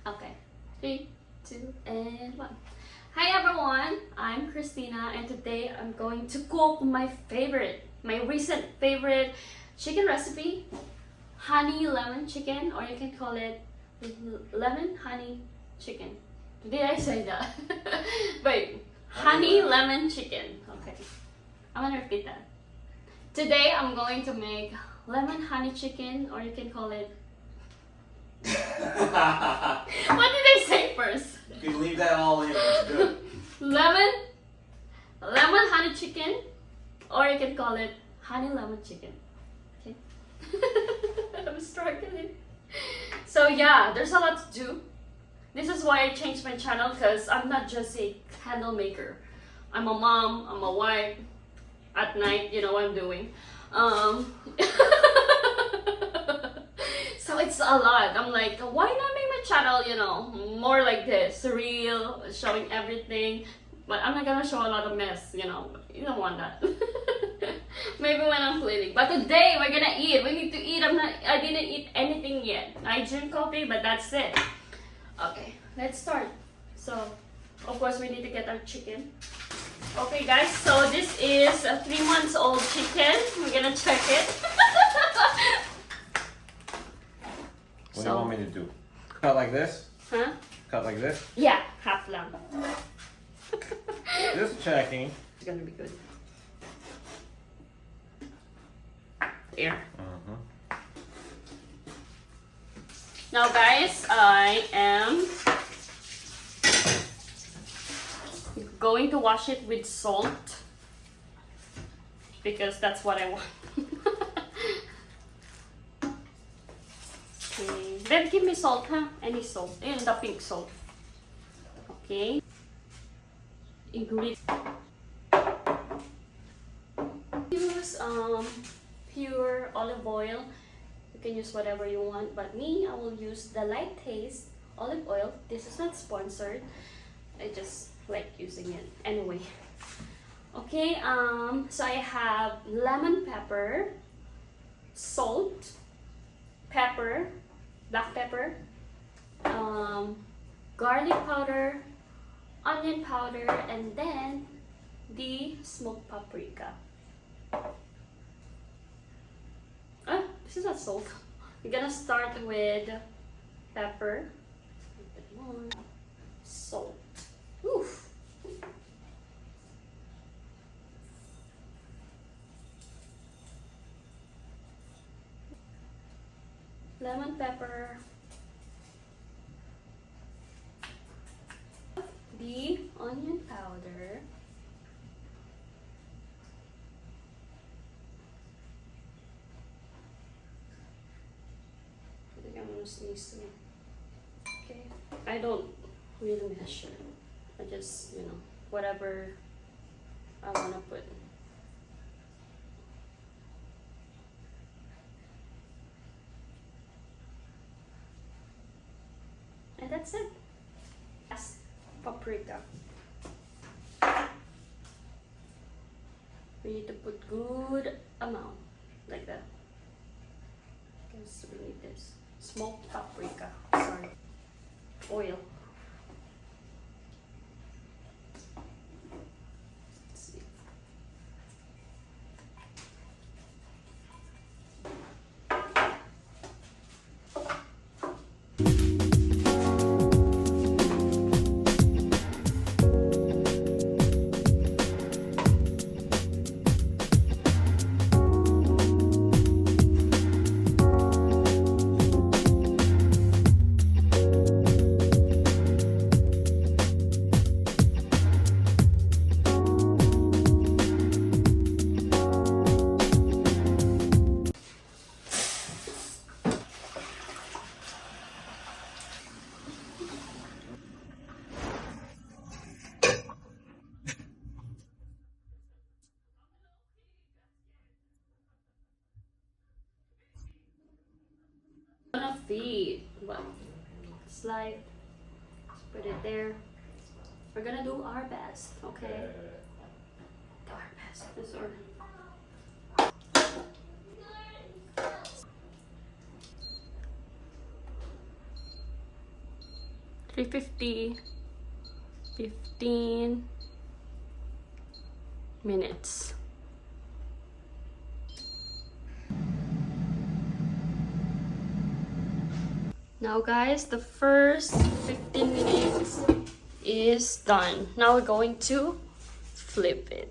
Okay, 3, 2, and 1. Hi everyone, I'm Christina and today I'm going to cook my recent favorite chicken recipe, honey lemon chicken, or you can call it lemon honey chicken. Did I say that? Wait, honey lemon chicken. Okay, I'm gonna repeat that. Today I'm going to make lemon honey chicken, or you can call it what did I say first? You can leave that all in, it's good. Lemon honey chicken, or you can call it honey lemon chicken. Okay. I'm struggling. So yeah, there's a lot to do. This is why I changed my channel, because I'm not just a candle maker. I'm a mom, I'm a wife. At night, you know what I'm doing. So it's a lot. I'm like, why not make my channel, you know, more like this, real, showing everything. But I'm not gonna show a lot of mess, you know. You don't want that. Maybe when I'm cleaning. But today we're gonna eat. We need to eat. I didn't eat anything yet. I drink coffee, but that's it. Okay, let's start. So, of course, we need to get our chicken. Okay, guys. So this is a 3 months old chicken. We're gonna check it. What do you want me to do? Cut like this? Huh? Cut like this? Yeah, half lamb. Just checking. It's gonna be good. There. Now, guys, I am going to wash it with salt because that's what I want. Okay, then give me salt, huh? Any salt, and the pink salt. Okay. Ingredients. Use pure olive oil. You can use whatever you want, but me, I will use the Light Taste olive oil. This is not sponsored. I just like using it anyway. Okay, so I have lemon pepper, salt, pepper, black pepper, garlic powder, onion powder, and then the smoked paprika. This is not salt. We're gonna start with pepper, salt. Oof. Lemon pepper, the onion powder, I think I'm gonna sneeze too. Okay, I don't really measure. I just, you know, whatever I wanna put. And that's it. That's paprika. We need to put good amount, like that. Because we need this. Smoked paprika. Sorry. Oil. Let's see. Feed. Well, slide. Put it there. We're gonna do our best, okay? Do our best. This order. 350, 15 minutes. Now guys, the first 15 minutes is done. Now we're going to flip it.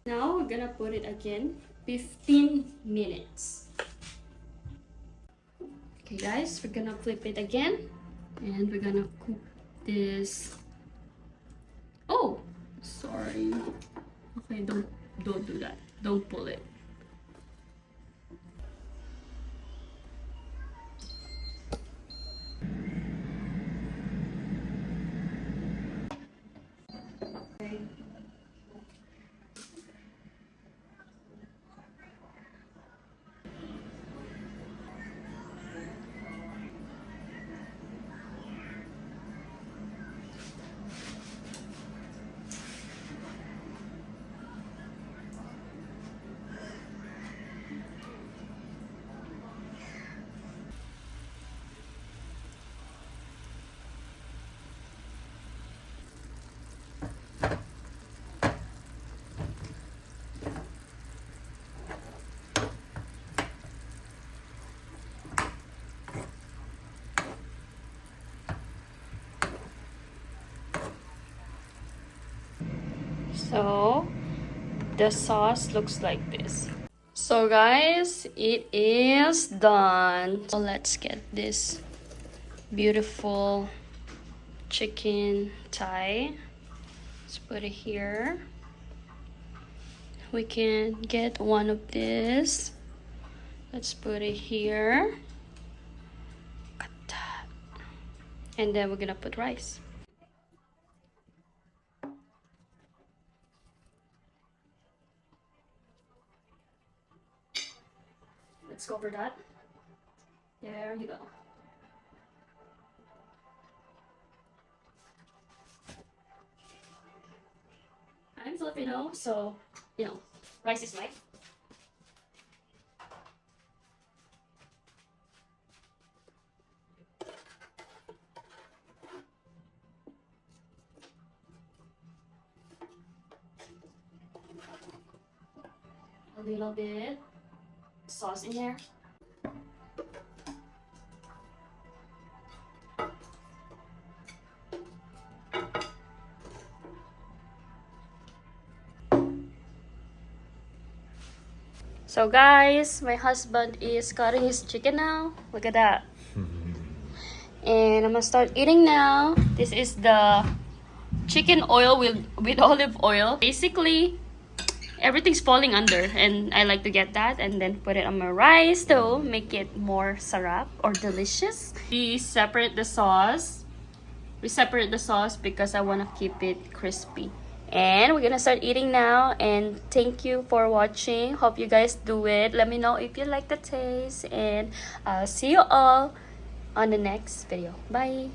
Now we're gonna put it again, 15 minutes. Okay guys, we're gonna flip it again and we're gonna cook this. Oh, sorry. Okay, don't do that. Don't pull it. Okay. So the sauce looks like this. So guys, it is done. So let's get this beautiful chicken thigh. Let's put it here. We can get one of this. Let's put it here. Cut that. And then we're gonna put rice. Let's go for that. There you go. I'm Filipino, so you know, rice is life. A little bit sauce in here. So guys, my husband is cutting his chicken now. Look at that. And I'm gonna start eating now. This is the chicken oil with olive oil. Basically, everything's falling under, and I like to get that and then put it on my rice to make it more sarap or delicious. We separate the sauce. Because I want to keep it crispy. And we're gonna start eating now, and thank you for watching. Hope you guys do it. Let me know if you like the taste, and I'll see you all on the next video. Bye.